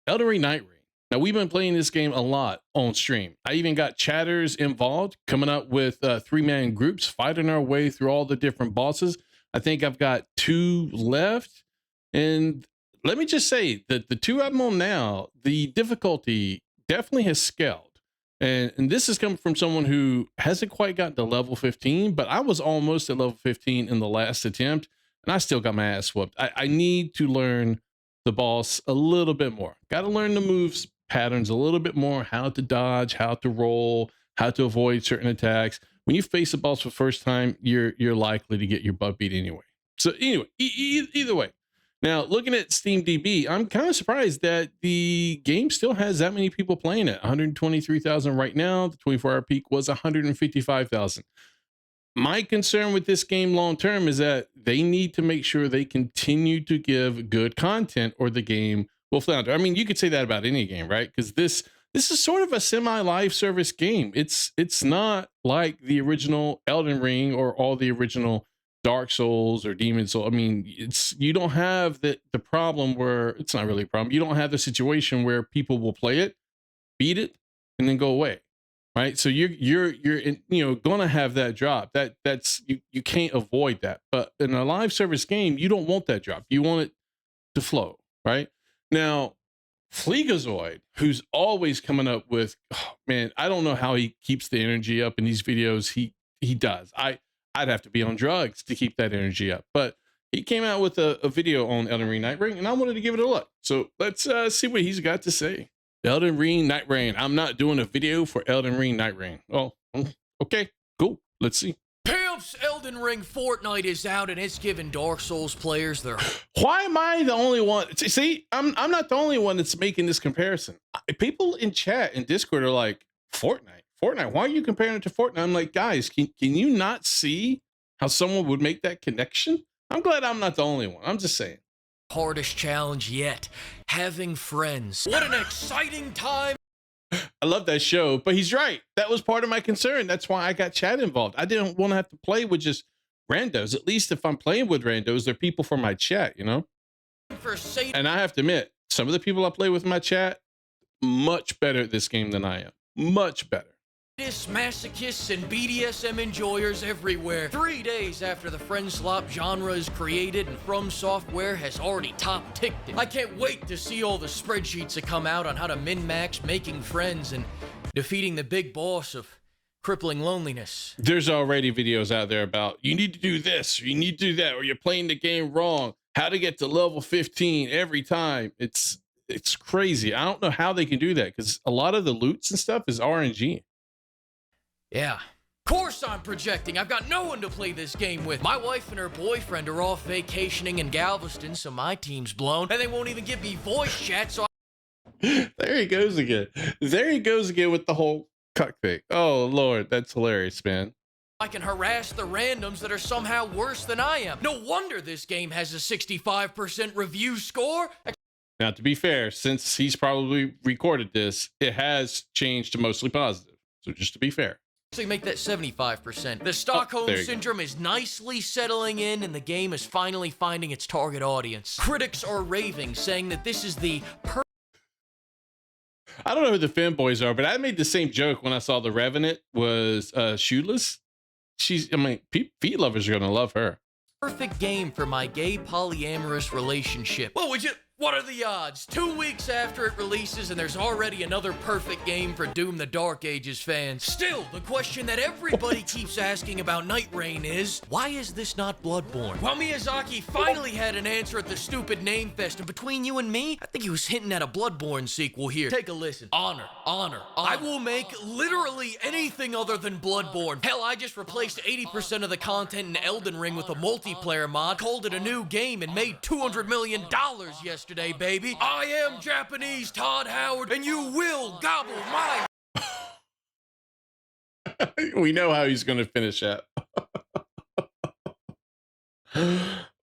Elden Ring Nightreign. Now, we've been playing this game a lot on stream. I even got chatters involved, coming up with 3-man groups, fighting our way through all the different bosses. I think I've got 2 left. And let me just say that the 2 I'm on now, the difficulty definitely has scaled. And this is coming from someone who hasn't quite gotten to level 15, but I was almost at level 15 in the last attempt, and I still got my ass whooped. I need to learn the boss a little bit more. Got to learn the moves patterns a little bit more, how to dodge, how to roll, how to avoid certain attacks. When you face a boss for the first time, you're likely to get your butt beat anyway. So anyway, either way. Now, looking at SteamDB, I'm kind of surprised that the game still has that many people playing it. 123,000 right now. The 24-hour peak was 155,000. My concern with this game long term is that they need to make sure they continue to give good content or the game will flounder. I mean, you could say that about any game, right? Because this is sort of a semi-live service game. It's not like the original Elden Ring or all the original Dark Souls or Demon Souls. I mean, you don't have the problem where it's not really a problem. You don't have the situation where people will play it, beat it, and then go away, right? So you're gonna have that drop. That's you can't avoid that. But in a live service game, you don't want that drop. You want it to flow, right? Now, Fleekazoid, who's always coming up with, oh, man, I don't know how he keeps the energy up in these videos. He does. I'd have to be on drugs to keep that energy up. But he came out with a video on Elden Ring Nightreign, and I wanted to give it a look. So let's see what he's got to say. Elden Ring Nightreign. I'm not doing a video for Elden Ring Nightreign. Oh, okay, cool. Let's see. Pimps, Elden Ring Fortnite is out, and it's giving Dark Souls players their... Why am I the only one? See, I'm not the only one that's making this comparison. People in chat and Discord are like, Fortnite, why are you comparing it to Fortnite? I'm like, guys, can you not see how someone would make that connection? I'm glad I'm not the only one. I'm just saying. Hardest challenge yet. Having friends. What an exciting time. I love that show, but he's right. That was part of my concern. That's why I got chat involved. I didn't want to have to play with just randos. At least if I'm playing with randos, they're people from my chat, you know? And I have to admit, some of the people I play with in my chat, much better at this game than I am. Much better. Masochists and BDSM enjoyers everywhere. 3 days after the friend slop genre is created and From Software has already top-ticked it. I can't wait to see all the spreadsheets that come out on how to min-max making friends and defeating the big boss of crippling loneliness. There's already videos out there about you need to do this, or you need to do that, or you're playing the game wrong. How to get to level 15 every time. It's crazy. I don't know how they can do that because a lot of the loots and stuff is RNG. Yeah. Of course I'm projecting. I've got no one to play this game with. My wife and her boyfriend are off vacationing in Galveston, so my team's blown. And they won't even give me voice chat, so There he goes again. There he goes again with the whole cuck thing. Oh, Lord. That's hilarious, man. I can harass the randoms that are somehow worse than I am. No wonder this game has a 65% review score. Now, to be fair, since he's probably recorded this, it has changed to mostly positive. So just to be fair. Actually make that 75%. The Stockholm Syndrome is nicely settling in and the game is finally finding its target audience. Critics are raving, saying that this is the I don't know who the fanboys are, but I made the same joke when I saw The Revenant was shoeless. Feet lovers are going to love her. Perfect game for my gay polyamorous relationship. What are the odds? 2 weeks after it releases and there's already another perfect game for Doom the Dark Ages fans. Still, the question that everybody keeps asking about Nightreign is, why is this not Bloodborne? Well, Miyazaki finally had an answer at the stupid name fest, and between you and me, I think he was hinting at a Bloodborne sequel here. Take a listen. Honor. I will make literally anything other than Bloodborne. Hell, I just replaced 80% of the content in Elden Ring with a multiplayer mod, called it a new game, and made $200 million yesterday, baby. I am Japanese Todd Howard, and you will gobble my... We know how he's going to finish that.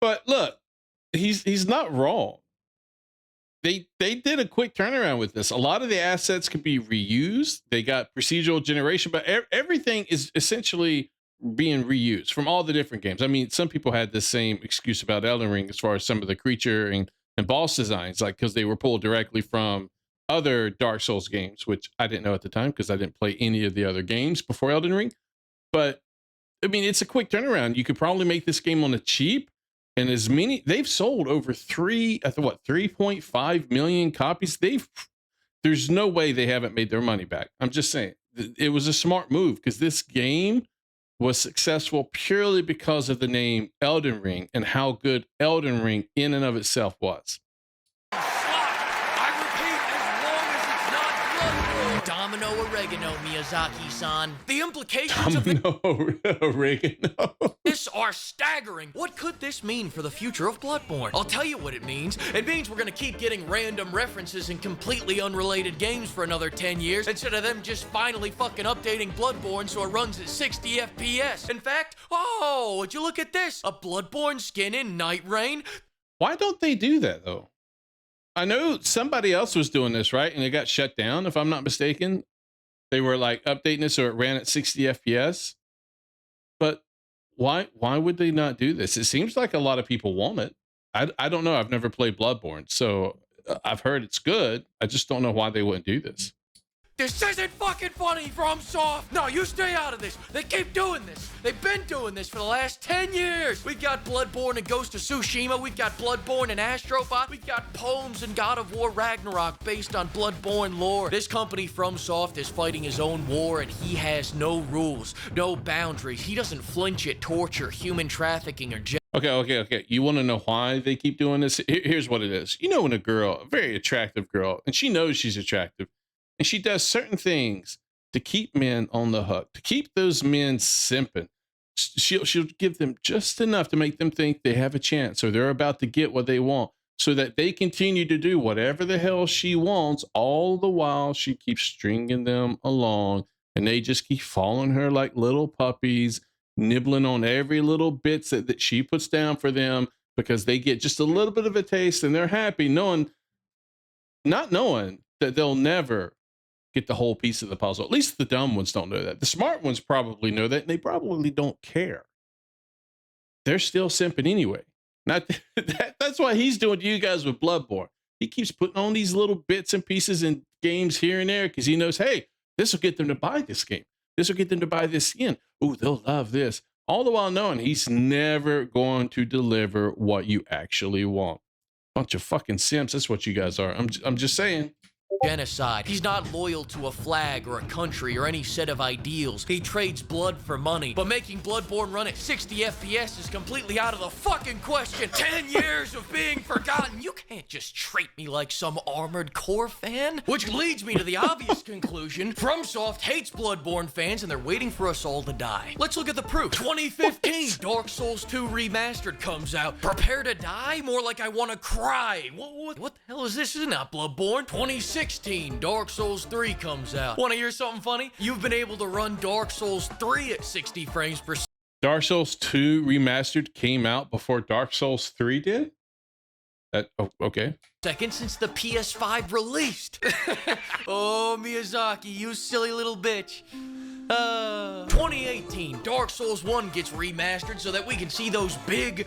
But look, he's not wrong. They did a quick turnaround with this. A lot of the assets could be reused. They got procedural generation, but everything is essentially being reused from all the different games. I mean, some people had the same excuse about Elden Ring as far as some of the creature and and boss designs, like because they were pulled directly from other Dark Souls games, which I didn't know at the time because I didn't play any of the other games before Elden Ring. But I mean, it's a quick turnaround. You could probably make this game on a cheap, and as many they've sold over 3.5 million copies. There's no way they haven't made their money back. I'm just saying it was a smart move because this game was successful purely because of the name Elden Ring and how good Elden Ring in and of itself was. Domino oregano, Miyazaki-san. The implications of oregano. This are staggering. What could this mean for the future of Bloodborne? I'll tell you what it means. It means we're gonna keep getting random references in completely unrelated games for another 10 years instead of them just finally fucking updating Bloodborne so it runs at 60 FPS. In fact, oh, would you look at this? A Bloodborne skin in Nightreign? Why don't they do that though? I know somebody else was doing this, right? And it got shut down, if I'm not mistaken. They were like updating it so it ran at 60 FPS. But why would they not do this? It seems like a lot of people want it. I don't know. I've never played Bloodborne, so I've heard it's good. I just don't know why they wouldn't do this. This isn't fucking funny, FromSoft! No, you stay out of this! They keep doing this! They've been doing this for the last 10 years! We've got Bloodborne and Ghost of Tsushima, we've got Bloodborne and Astrobot, we've got poems and God of War Ragnarok based on Bloodborne lore. This company, FromSoft, is fighting his own war and he has no rules, no boundaries. He doesn't flinch at torture, human trafficking, or Okay. You want to know why they keep doing this? Here's what it is. You know when a girl, a very attractive girl, and she knows she's attractive, and she does certain things to keep men on the hook, to keep those men simping. She'll give them just enough to make them think they have a chance or they're about to get what they want so that they continue to do whatever the hell she wants. All the while she keeps stringing them along and they just keep following her like little puppies, nibbling on every little bits that she puts down for them because they get just a little bit of a taste and they're happy not knowing that they'll never get the whole piece of the puzzle. At least the dumb ones don't know that. The smart ones probably know that, and they probably don't care. They're still simping anyway. That's why he's doing to you guys with Bloodborne. He keeps putting on these little bits and pieces in games here and there because he knows, hey, this will get them to buy this game. This will get them to buy this skin. Ooh, they'll love this. All the while knowing he's never going to deliver what you actually want. Bunch of fucking simps. That's what you guys are. I'm just saying. Genocide. He's not loyal to a flag or a country or any set of ideals. He trades blood for money. But making Bloodborne run at 60 FPS is completely out of the fucking question. 10 years of being forgotten. You can't just treat me like some Armored Core fan. Which leads me to the obvious conclusion. FromSoft hates Bloodborne fans and they're waiting for us all to die. Let's look at the proof. 2015, Dark Souls 2 Remastered comes out. Prepare to die? More like I want to cry. What the hell is this? This is not Bloodborne. 2016, Dark Souls 3 comes out. Want to hear something funny? You've been able to run Dark Souls 3 at 60 frames per second. Dark Souls 2 Remastered came out before Dark Souls 3 did? Okay. Second since the PS5 released. Oh, Miyazaki, you silly little bitch. 2018, Dark Souls 1 gets remastered so that we can see those big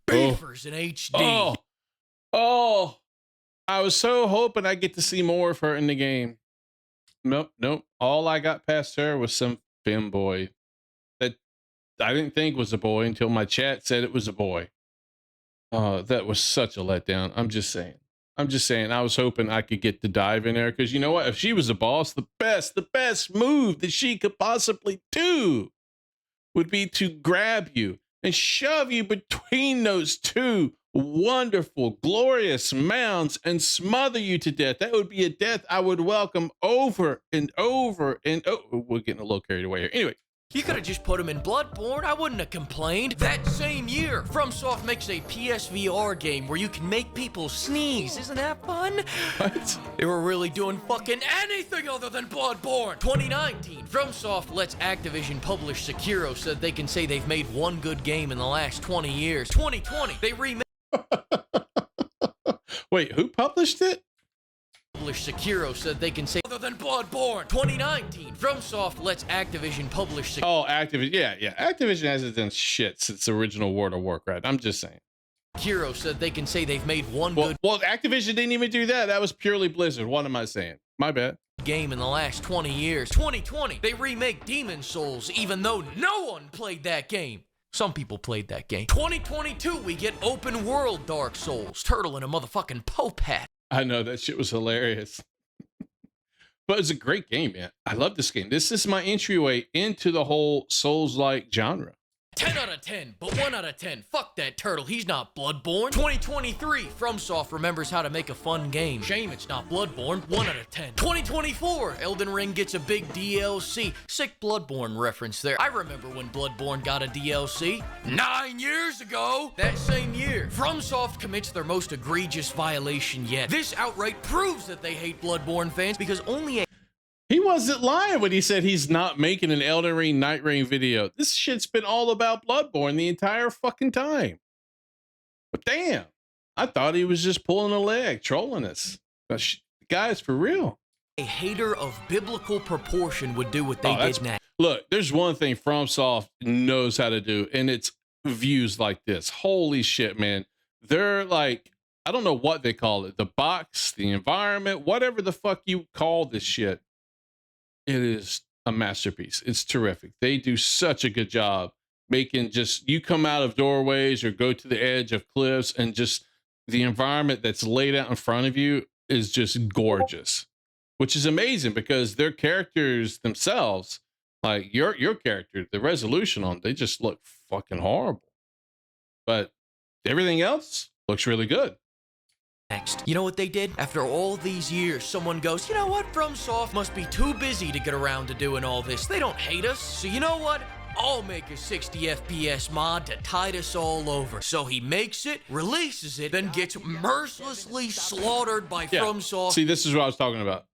beefers in HD. Oh. I was so hoping I get to see more of her in the game. Nope. All I got past her was some femboy that I didn't think was a boy until my chat said it was a boy. Oh, that was such a letdown. I'm just saying. I was hoping I could get to dive in there because you know what? If she was a boss, the best move that she could possibly do would be to grab you and shove you between those two wonderful, glorious mounds and smother you to death. That would be a death I would welcome over and over and over. We're getting a little carried away here. Anyway. You could have just put him in Bloodborne. I wouldn't have complained. That same year, FromSoft makes a PSVR game where you can make people sneeze. Isn't that fun? What? They were really doing fucking anything other than Bloodborne. 2019, FromSoft lets Activision publish Sekiro so that they can say they've made one good game in the last 20 years. 2020, they remade Wait, who published it? Sekiro so that they can say other than Bloodborne. 2019, FromSoft lets Activision publish Sekiro. Oh, Activision. Yeah. Activision hasn't done shit since the original World of Warcraft. I'm just saying. Hero said they can say they've made one good Well, Activision didn't even do that. That was purely Blizzard. What am I saying? My bad. game in the last 20 years. 2020, they remake Demon Souls, even though no one played that game. Some people played that game. 2022, we get open world Dark Souls. Turtle in a motherfucking Pope hat. I know, that shit was hilarious. But it's a great game, man. I love this game. This is my entryway into the whole Souls-like genre. 10 out of 10, but 1 out of 10. Fuck that Turtle, he's not Bloodborne. 2023, FromSoft remembers how to make a fun game. Shame it's not Bloodborne, 1 out of 10. 2024, Elden Ring gets a big DLC. Sick Bloodborne reference there. I remember when Bloodborne got a DLC. 9 years ago! That same year, FromSoft commits their most egregious violation yet. This outright proves that they hate Bloodborne fans because only a He wasn't lying when he said he's not making an Elden Ring Nightreign video. This shit's been all about Bloodborne the entire fucking time. But damn, I thought he was just pulling a leg, trolling us. Guys, for real. hater of biblical proportion would do what they did now. Look, there's one thing FromSoft knows how to do, and it's views like this. Holy shit, man. They're like, I don't know what they call it. The box, the environment, whatever the fuck you call this shit. It is a masterpiece. It's terrific. They do such a good job making just, you come out of doorways or go to the edge of cliffs and just the environment that's laid out in front of you is just gorgeous, which is amazing because their characters themselves, like your character, the resolution on, they just look fucking horrible. But everything else looks really good. Next, you know what they did? After all these years, someone goes, you know what? FromSoft must be too busy to get around to doing all this. They don't hate us, so you know what? I'll make a 60 FPS mod to tide us all over. So he makes it, releases it, then gets mercilessly slaughtered by FromSoft. See, this is what I was talking about.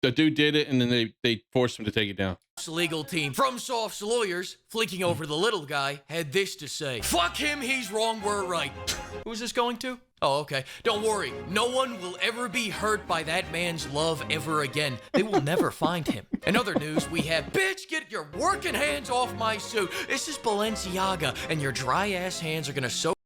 The dude did it, and then they forced him to take it down. Legal team. FromSoft's lawyers, fleeking over the little guy, had this to say. Fuck him, he's wrong, we're right. Who's this going to? Oh, okay. Don't worry. No one will ever be hurt by that man's love ever again. They will never find him. In other news, we have, bitch, get your working hands off my suit. This is Balenciaga, and your dry-ass hands are gonna soak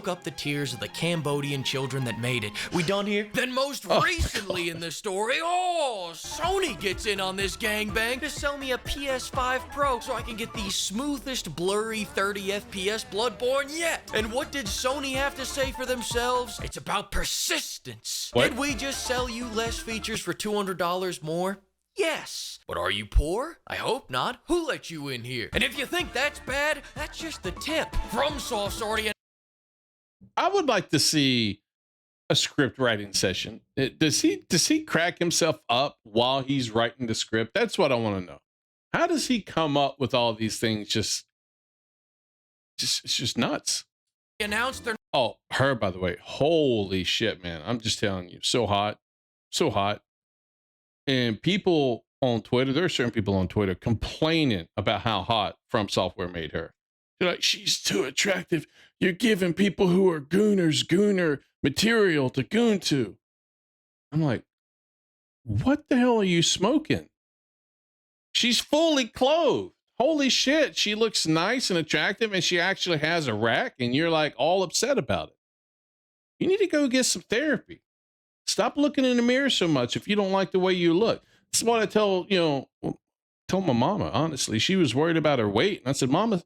up the tears of the Cambodian children that made it. We done here? Then most recently in the story, Sony gets in on this gangbang to sell me a PS5 Pro so I can get the smoothest blurry 30 FPS Bloodborne yet. And what did Sony have to say for themselves? It's about persistence. What? Did we just sell you less features for $200 more? Yes. But are you poor? I hope not. Who let you in here? And if you think that's bad, that's just the tip. FromSoft's already I would like to see a script writing session. Does he crack himself up while he's writing the script? That's what I want to know. How does he come up with all these things? It's just nuts. announced their Her, by the way, holy shit, man. I'm just telling you, so hot. And people on Twitter, there are certain people on Twitter complaining about how hot From Software made her. They're like, she's too attractive. You're giving people who are gooner material to goon to. I'm like, what the hell are you smoking? She's fully clothed. Holy shit. She looks nice and attractive, and she actually has a rack, and you're like all upset about it. You need to go get some therapy. Stop looking in the mirror so much if you don't like the way you look. That's what I told my mama, honestly. She was worried about her weight. And I said, Mama,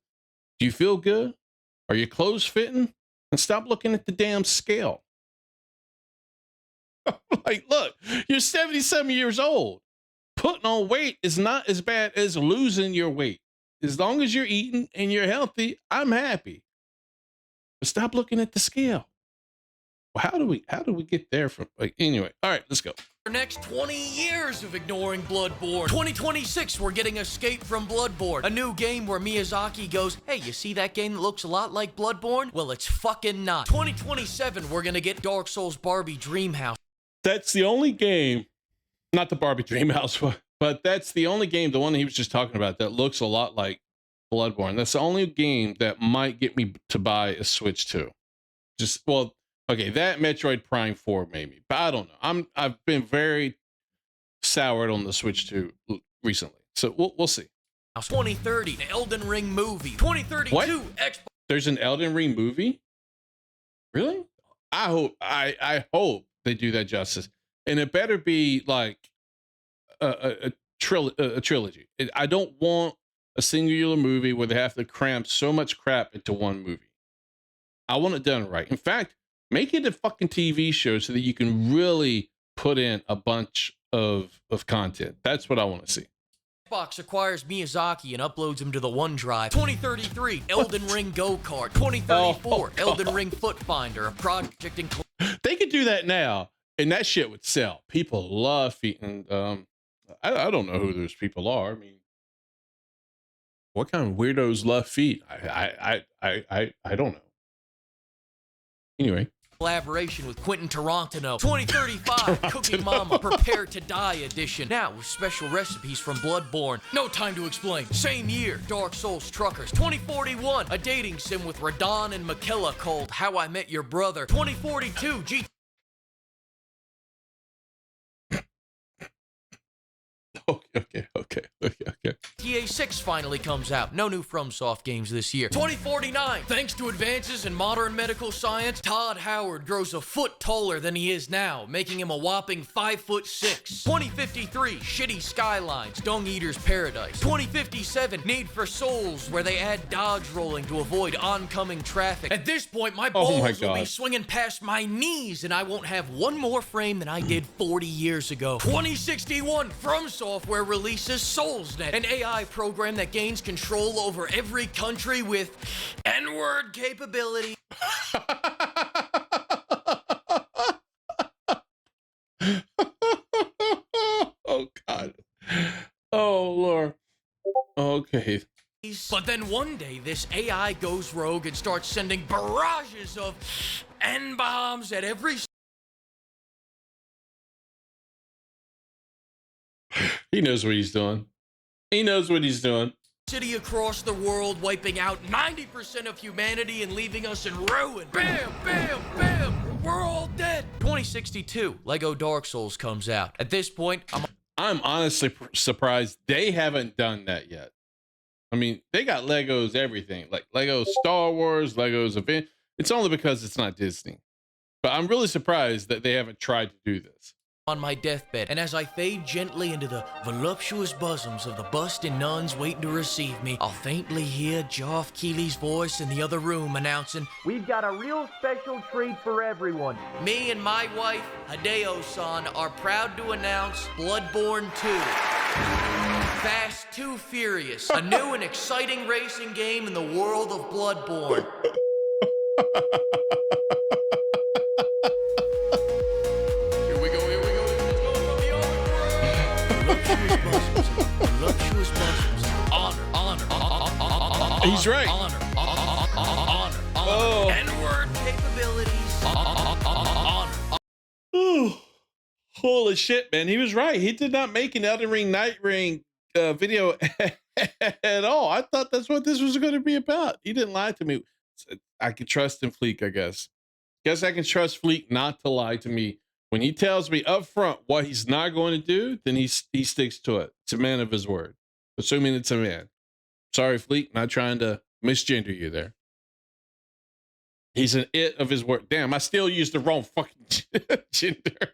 do you feel good? Are your clothes fitting? And stop looking at the damn scale. Like, look, you're 77 years old. Putting on weight is not as bad as losing your weight. As long as you're eating and you're healthy, I'm happy. But stop looking at the scale. Well, how do we get there from, anyway, all right, let's go. next 20 years of ignoring Bloodborne. 2026, we're getting Escape from Bloodborne, a new game where Miyazaki goes, hey, you see that game that looks a lot like Bloodborne? Well, it's fucking not. 2027, we're gonna get Dark Souls Barbie Dreamhouse. That's the only game, not the Barbie Dreamhouse, but that's the only game, the one he was just talking about, that looks a lot like Bloodborne. That's the only game that might get me to buy a Switch 2. Okay, that Metroid Prime 4 maybe, but I don't know. I've been very soured on the Switch 2 recently, so we'll see. 2030, the Elden Ring movie. 2032, Xbox. There's an Elden Ring movie? Really? I hope they do that justice. And it better be like a trilogy. I don't want a singular movie where they have to cram so much crap into one movie. I want it done right. In fact, make it a fucking TV show so that you can really put in a bunch of content. That's what I want to see. Xbox acquires Miyazaki and uploads him to the OneDrive. 2033, Elden Ring Go-Kart. 2034, Elden Ring Foot Finder, a project in... They could do that now, and that shit would sell. People love feet, and I don't know who those people are. I mean, what kind of weirdos love feet? I don't know. Anyway. Collaboration with Quentin Tarantino. 2035, Cooking Mama, Prepare to Die edition. Now with special recipes from Bloodborne. No time to explain. Same year, Dark Souls Truckers. 2041, a dating sim with Radon and Makella called How I Met Your Brother. 2042, Okay. GTA 6 finally comes out. No new FromSoft games this year. 2049, thanks to advances in modern medical science, Todd Howard grows a foot taller than he is now, making him a whopping 5'6". 2053, Shitty Skylines, Dung Eater's Paradise. 2057, Need for Souls, where they add dodge rolling to avoid oncoming traffic. At this point, my balls will be swinging past my knees, and I won't have one more frame than I did 40 years ago. 2061, FromSoft Software releases SoulsNet, an AI program that gains control over every country with N-word capability. Oh, God. Oh, Lord. Okay. But then one day, this AI goes rogue and starts sending barrages of N-bombs at every... He knows what he's doing. He knows what he's doing. City across the world, wiping out 90% of humanity and leaving us in ruin. Bam, bam, bam. We're all dead. 2062, Lego Dark Souls comes out. At this point, I'm honestly surprised they haven't done that yet. I mean, they got Legos everything, like Lego Star Wars, Legos Event. It's only because it's not Disney. But I'm really surprised that they haven't tried to do this. On my deathbed, and as I fade gently into the voluptuous bosoms of the busted nuns waiting to receive me, I'll faintly hear Geoff Keighley's voice in the other room announcing, "We've got a real special treat for everyone. Me and my wife, Hideo-san, are proud to announce Bloodborne 2. Fast 2 Furious, a new and exciting racing game in the world of Bloodborne." Voluptuous bosoms. Honor. He's right. Honor. Oh. N-word capabilities. Honor. Oh, holy shit, man. He was right. He did not make an Elden Ring Nightreign video at all. I thought that's what this was going to be about. He didn't lie to me. I can trust in Fleek, I guess. Guess I can trust Fleek not to lie to me. When he tells me up front what he's not going to do, then he sticks to it. It's a man of his word. Assuming it's a man. Sorry, Fleek, not trying to misgender you there. He's an it of his word. Damn, I still used the wrong fucking gender.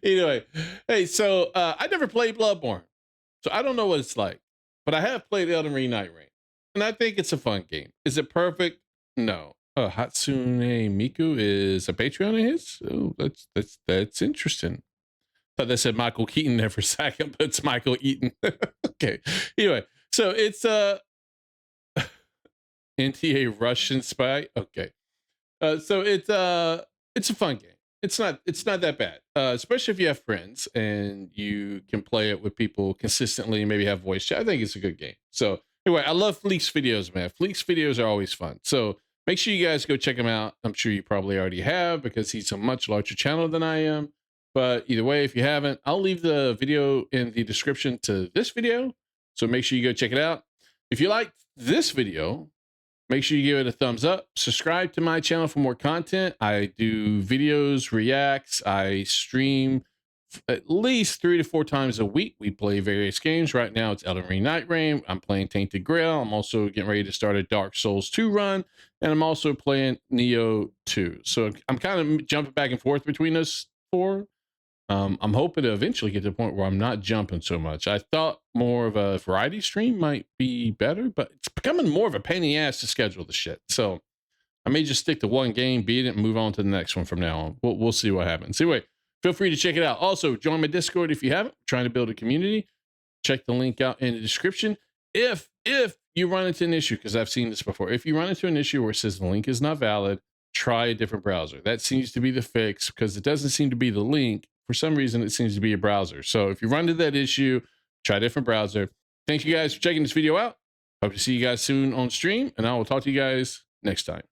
Anyway, hey, so I never played Bloodborne, so I don't know what it's like. But I have played Elden Ring Nightreign, and I think it's a fun game. Is it perfect? No. Hatsune Miku is a Patreon of his. Oh, that's interesting. Thought they said Michael Keaton there for a second, but it's Michael Eaton. Okay. Anyway, so it's NTA Russian spy. Okay. So it's a fun game. It's not that bad. Especially if you have friends and you can play it with people consistently and maybe have voice chat. I think it's a good game. So anyway, I love Fleek's videos, man. Fleek's videos are always fun. So make sure you guys go check him out. I'm sure you probably already have because he's a much larger channel than I am. But either way, if you haven't, I'll leave the video in the description to this video. So make sure you go check it out. If you liked this video, make sure you give it a thumbs up. Subscribe to my channel for more content. I do videos, reacts. I stream at least 3 to 4 times a week. We play various games. Right now it's Elden Ring Nightreign. I'm playing Tainted Grail. I'm also getting ready to start a Dark Souls 2 run, and I'm also playing Neo 2. So I'm kind of jumping back and forth between those 4. I'm hoping to eventually get to the point where I'm not jumping so much. I thought more of a variety stream might be better, but it's becoming more of a pain in the ass to schedule the shit. So I may just stick to one game, beat it, and move on to the next one from now on. We'll see what happens. Anyway, feel free to check it out. Also, join my Discord if you haven't. I'm trying to build a community. Check the link out in the description. If you run into an issue, because I've seen this before, if you run into an issue where it says the link is not valid, try a different browser. That seems to be the fix, because it doesn't seem to be the link. For some reason, it seems to be a browser. So if you run into that issue, try a different browser. Thank you guys for checking this video out. Hope to see you guys soon on stream, and I will talk to you guys next time.